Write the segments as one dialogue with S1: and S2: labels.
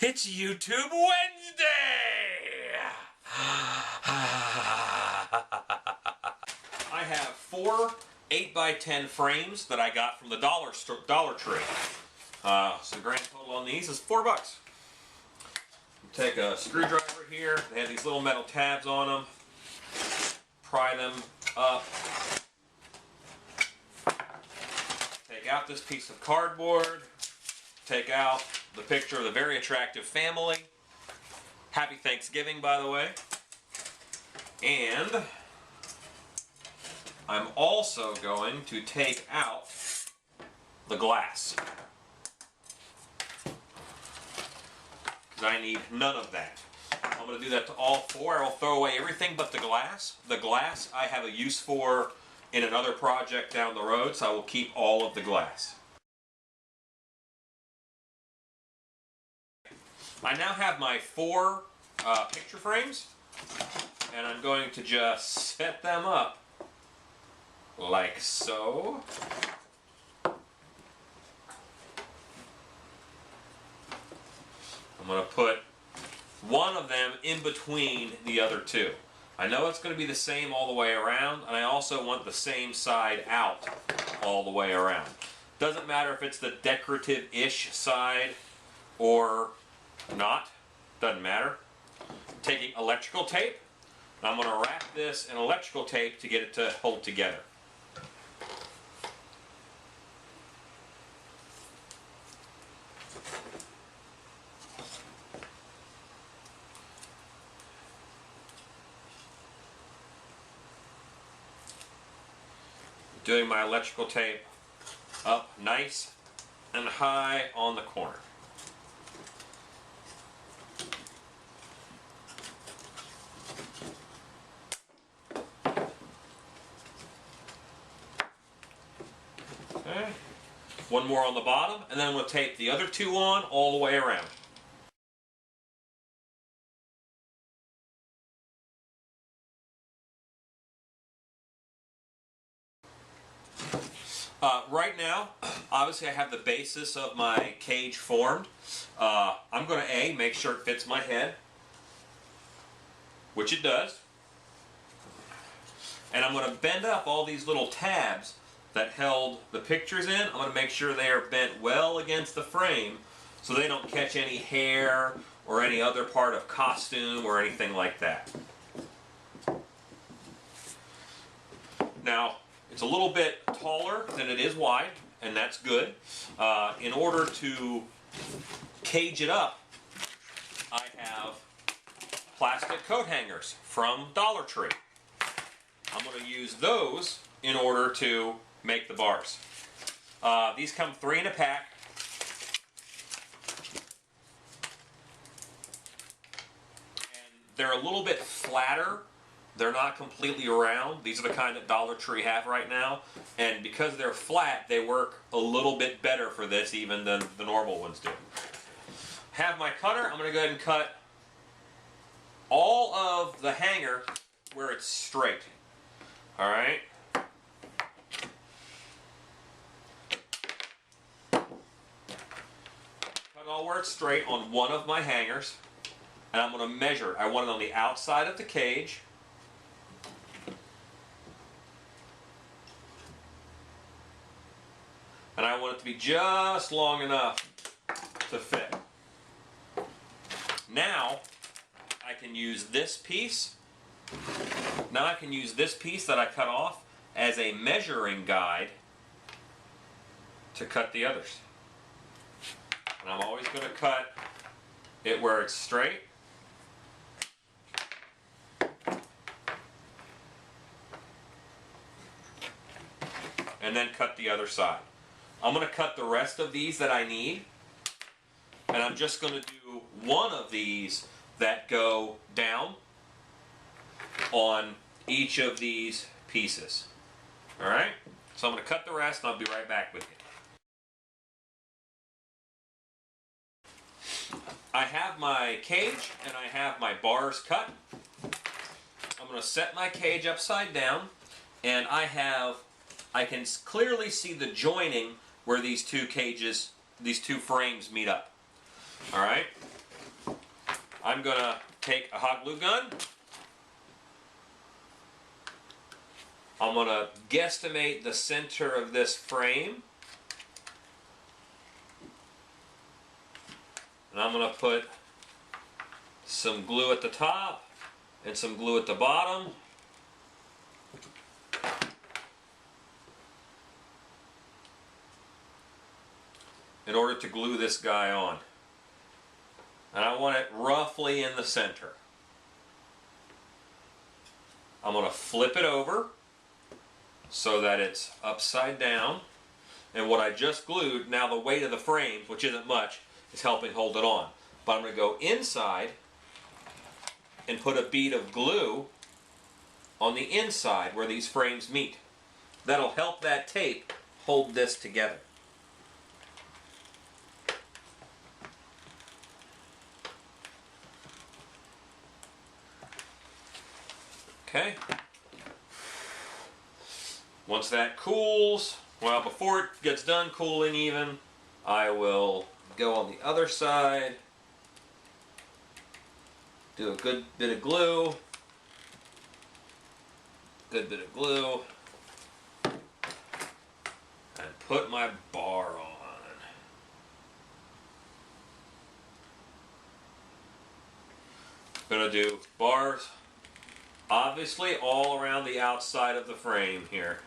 S1: It's YouTube Wednesday! I have 4 8x10 frames that I got from the Dollar Tree. So the grand total on these is $4. Take a screwdriver here. They have these little metal tabs on them. Pry them up. Take out this piece of cardboard. Take out the picture of the very attractive family. Happy Thanksgiving, by the way. And I'm also going to take out the glass, because I need none of that. I'm going to do that to all 4. I will throw away everything but the glass. The glass I have a use for in another project down the road, so I will keep all of the glass. I now have my 4 picture frames, and I'm going to just set them up like so. I'm going to put one of them in between the other 2. I know it's going to be the same all the way around, and I also want the same side out all the way around. Doesn't matter if it's the decorative-ish side or not, doesn't matter. Taking electrical tape, I'm going to wrap this in electrical tape to get it to hold together. Doing my electrical tape up nice and high on the corner. Okay. One more on the bottom, and then we'll tape the other 2 on all the way around. Right now, obviously I have the basis of my cage formed. I'm going to make sure it fits my head, which it does. And I'm going to bend up all these little tabs that held the pictures in. I'm going to make sure they are bent well against the frame so they don't catch any hair or any other part of costume or anything like that. Now, it's a little bit taller than it is wide, and that's good. In order to cage it up, I have plastic coat hangers from Dollar Tree. I'm going to use those in order to make the bars. These come 3 in a pack. And they're a little bit flatter. They're not completely round. These are the kind that Dollar Tree have right now. And because they're flat, they work a little bit better for this even than the normal ones do. Have my cutter. I'm going to go ahead and cut all of the hanger where it's straight. All right. Cut all where it's straight on one of my hangers. And I'm going to measure it. I want it on the outside of the cage. And I want it to be just long enough to fit. Now, I can use this piece. Now I can use this piece that I cut off as a measuring guide to cut the others. And I'm always going to cut it where it's straight. And then cut the other side. I'm going to cut the rest of these that I need, and I'm just going to do one of these that go down on each of these pieces. Alright? So I'm going to cut the rest and I'll be right back with you. I have my cage and I have my bars cut. I'm going to set my cage upside down, and I can clearly see the joining where these 2 cages, these 2 frames meet up. Alright? I'm going to take a hot glue gun. I'm going to guesstimate the center of this frame. And I'm going to put some glue at the top and some glue at the bottom. In order to glue this guy on. And I want it roughly in the center. I'm going to flip it over so that it's upside down. And what I just glued, now the weight of the frames, which isn't much, is helping hold it on. But I'm going to go inside and put a bead of glue on the inside where these frames meet. That'll help that tape hold this together. Okay. Once that cools, well, before it gets done cooling even, I will go on the other side, do a good bit of glue, and put my bar on. I'm gonna do bars obviously all around the outside of the frame here.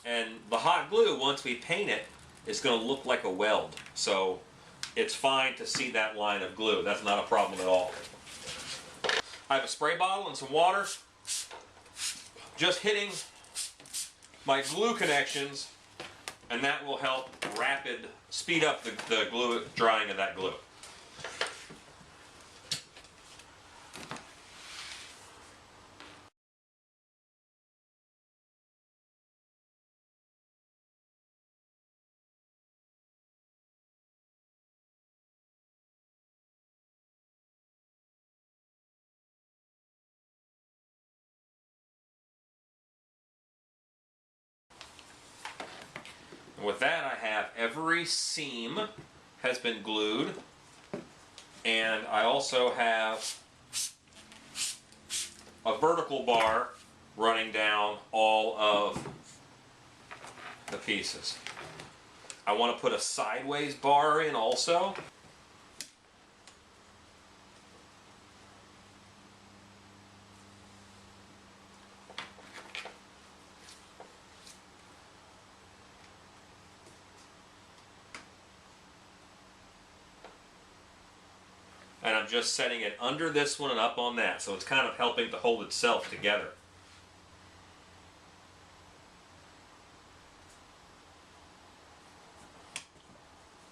S1: And the hot glue, once we paint it, is going to look like a weld. So it's fine to see that line of glue. That's not a problem at all. I have a spray bottle and some water. Just hitting my glue connections, and that will help speed up the glue drying of that glue. And with that, I have every seam has been glued, and I also have a vertical bar running down all of the pieces. I want to put a sideways bar in also. And I'm just setting it under this one and up on that, so it's kind of helping to hold itself together.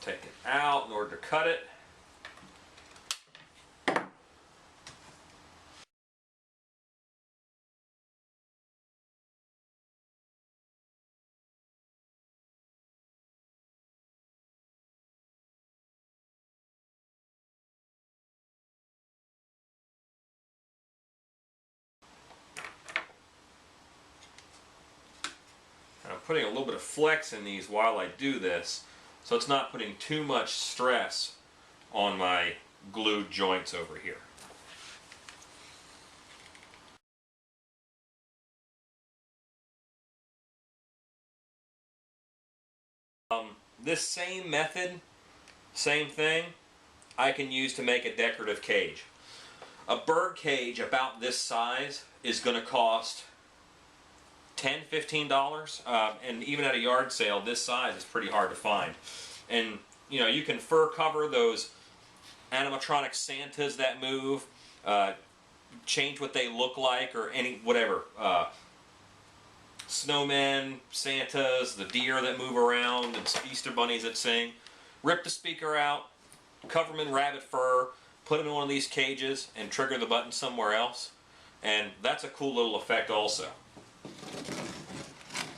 S1: Take it out in order to cut it. I'm putting a little bit of flex in these while I do this, so it's not putting too much stress on my glued joints over here. This same method, same thing, I can use to make a decorative cage. A bird cage about this size is going to cost $10, $15, and even at a yard sale, this size is pretty hard to find. And you know, you can fur cover those animatronic Santas that move, change what they look like, or whatever. Snowmen, Santas, the deer that move around, and Easter bunnies that sing. Rip the speaker out, cover them in rabbit fur, put them in one of these cages, and trigger the button somewhere else. And that's a cool little effect also.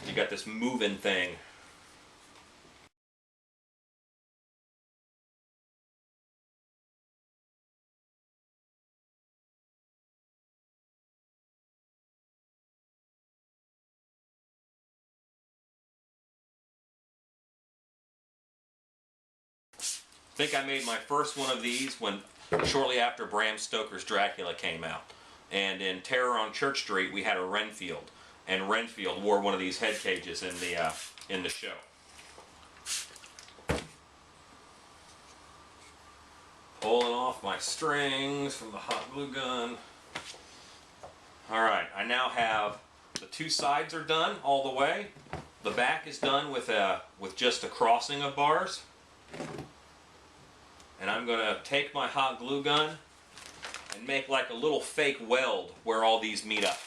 S1: You got this moving thing. think I made my first one of these shortly after Bram Stoker's Dracula came out. And in Terror on Church Street, we had a Renfield, and Renfield wore one of these head cages in the show. Pulling off my strings from the hot glue gun. All right, I now have the two sides are done all the way. The back is done with just a crossing of bars. And I'm going to take my hot glue gun and make like a little fake weld where all these meet up.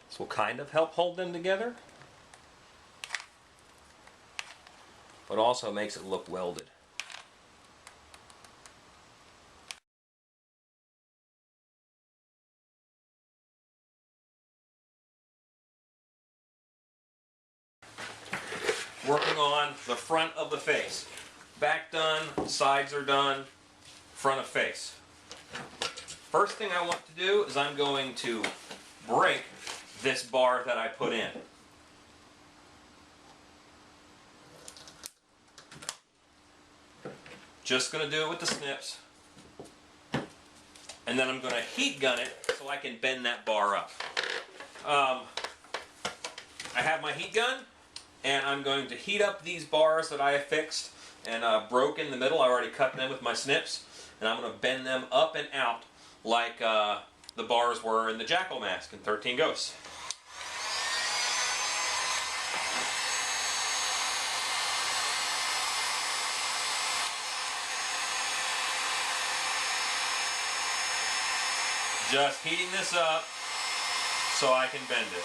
S1: This will kind of help hold them together, but also makes it look welded. Working on the front of the face. Back done, sides are done, front of face. First thing I want to do is I'm going to break this bar that I put in. Just going to do it with the snips. And then I'm going to heat gun it so I can bend that bar up. I have my heat gun, and I'm going to heat up these bars that I have fixed and broke in the middle. I already cut them with my snips, and I'm going to bend them up and out like the bars were in the Jackal mask in 13 Ghosts. Just heating this up so I can bend it.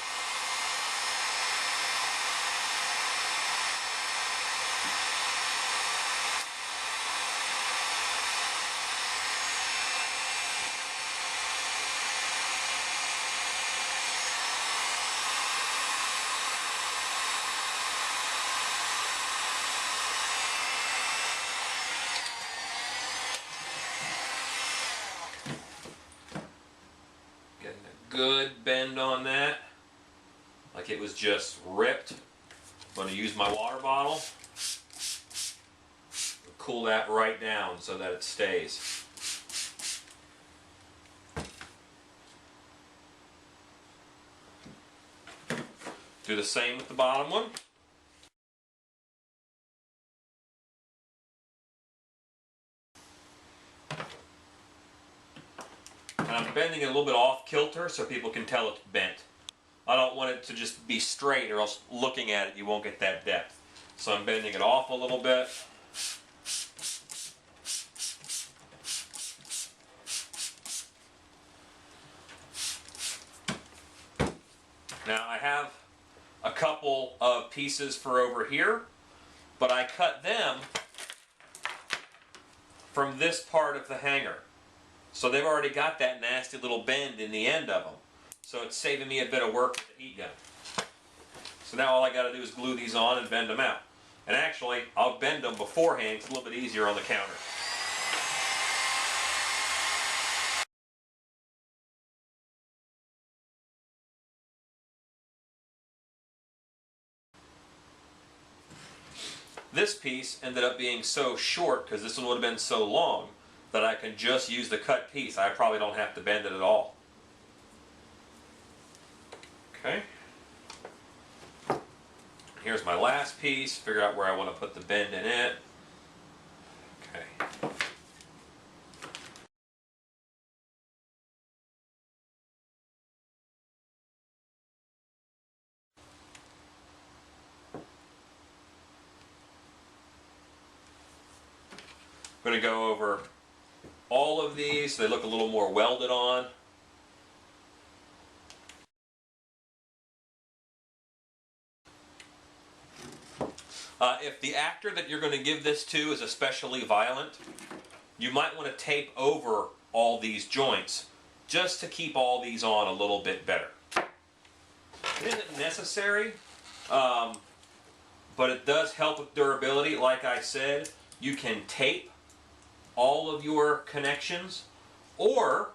S1: Good bend on that, like it was just ripped. I'm going to use my water bottle, cool that right down so that it stays. Do the same with the bottom one. And I'm bending it a little bit off kilter so people can tell it's bent. I don't want it to just be straight, or else looking at it you won't get that depth. So I'm bending it off a little bit. Now I have a couple of pieces for over here, but I cut them from this part of the hanger. So they've already got that nasty little bend in the end of them. So it's saving me a bit of work with the heat gun. So now all I got to do is glue these on and bend them out. And actually, I'll bend them beforehand. It's a little bit easier on the counter. This piece ended up being so short, because this one would have been so long, that I can just use the cut piece. I probably don't have to bend it at all. Okay. Here's my last piece. Figure out where I want to put the bend in it. Okay. I'm going to go over all of these so they look a little more welded on. If the actor that you're going to give this to is especially violent, you might want to tape over all these joints just to keep all these on a little bit better. It isn't necessary, but it does help with durability. Like I said, you can tape all of your connections, or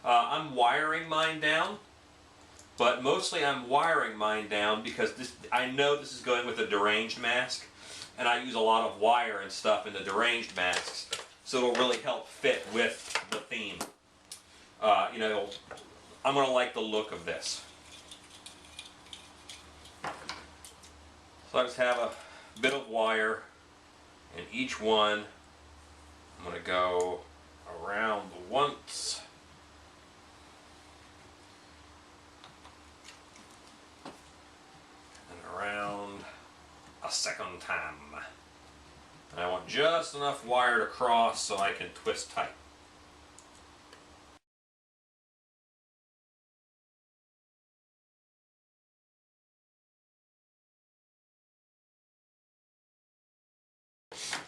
S1: I'm wiring mine down, but mostly I'm wiring mine down because I know this is going with a deranged mask, and I use a lot of wire and stuff in the deranged masks, so it'll really help fit with the theme. You know, I'm going to like the look of this. So I just have a bit of wire, and each one I'm going to go around once. And around a second time. And I want just enough wire to cross so I can twist tight.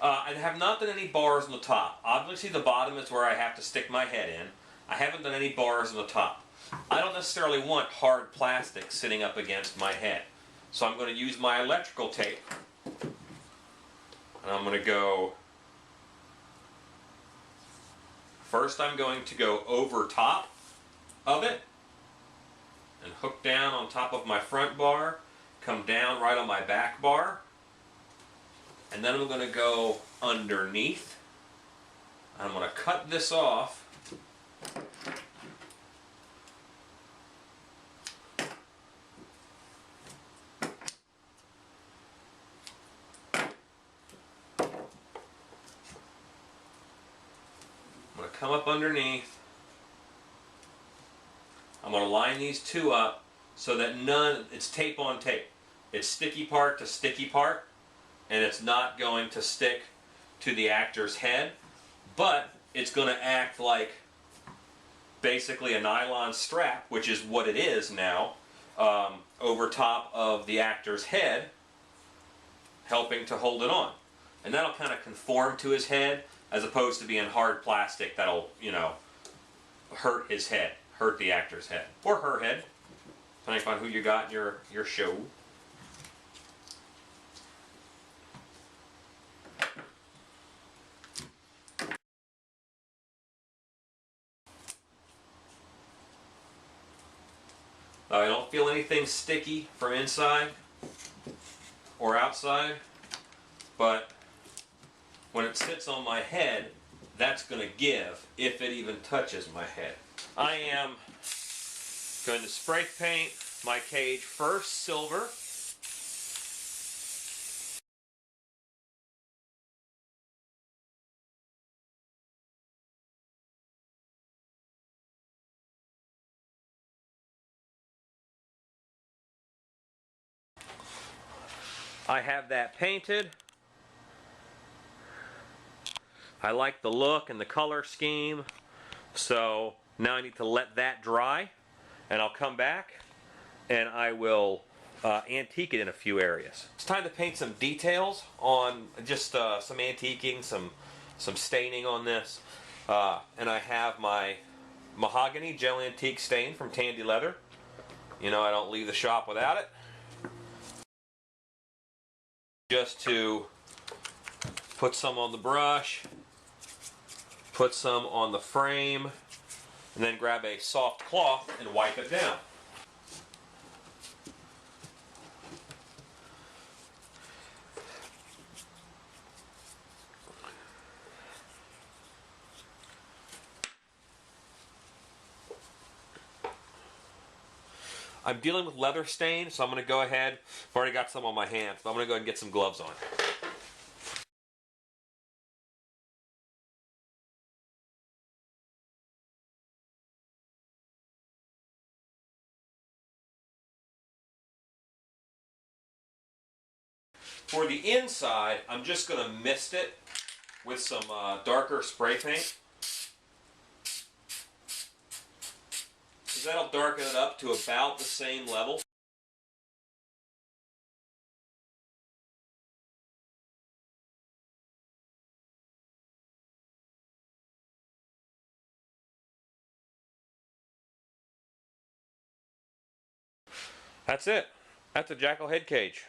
S1: I have not done any bars on the top. Obviously the bottom is where I have to stick my head in. I haven't done any bars on the top. I don't necessarily want hard plastic sitting up against my head. So I'm going to use my electrical tape. And I'm going to go... First I'm going to go over top of it and hook down on top of my front bar, come down right on my back bar. And then I'm going to go underneath. I'm going to cut this off. I'm going to come up underneath. I'm going to line these two up so that it's tape on tape. It's sticky part to sticky part. And it's not going to stick to the actor's head, but it's going to act like basically a nylon strap, which is what it is now, over top of the actor's head, helping to hold it on. And that'll kind of conform to his head, as opposed to being hard plastic that'll, you know, hurt his head, hurt the actor's head, or her head, depending on who you got in your show. I don't feel anything sticky from inside or outside, but when it sits on my head, that's going to give if it even touches my head. I am going to spray paint my cage first silver. I have that painted. I like the look and the color scheme, so now I need to let that dry, and I'll come back and I will antique it in a few areas. It's time to paint some details on just some antiquing, some staining on this, and I have my mahogany gel antique stain from Tandy Leather. You know, I don't leave the shop without it. Just to put some on the brush, put some on the frame, and then grab a soft cloth and wipe it down. I'm dealing with leather stain, so I'm going to go ahead. I've already got some on my hands, but I'm going to go ahead and get some gloves on. For the inside, I'm just going to mist it with some darker spray paint. Because that'll darken it up to about the same level. That's it. That's a jackal head cage.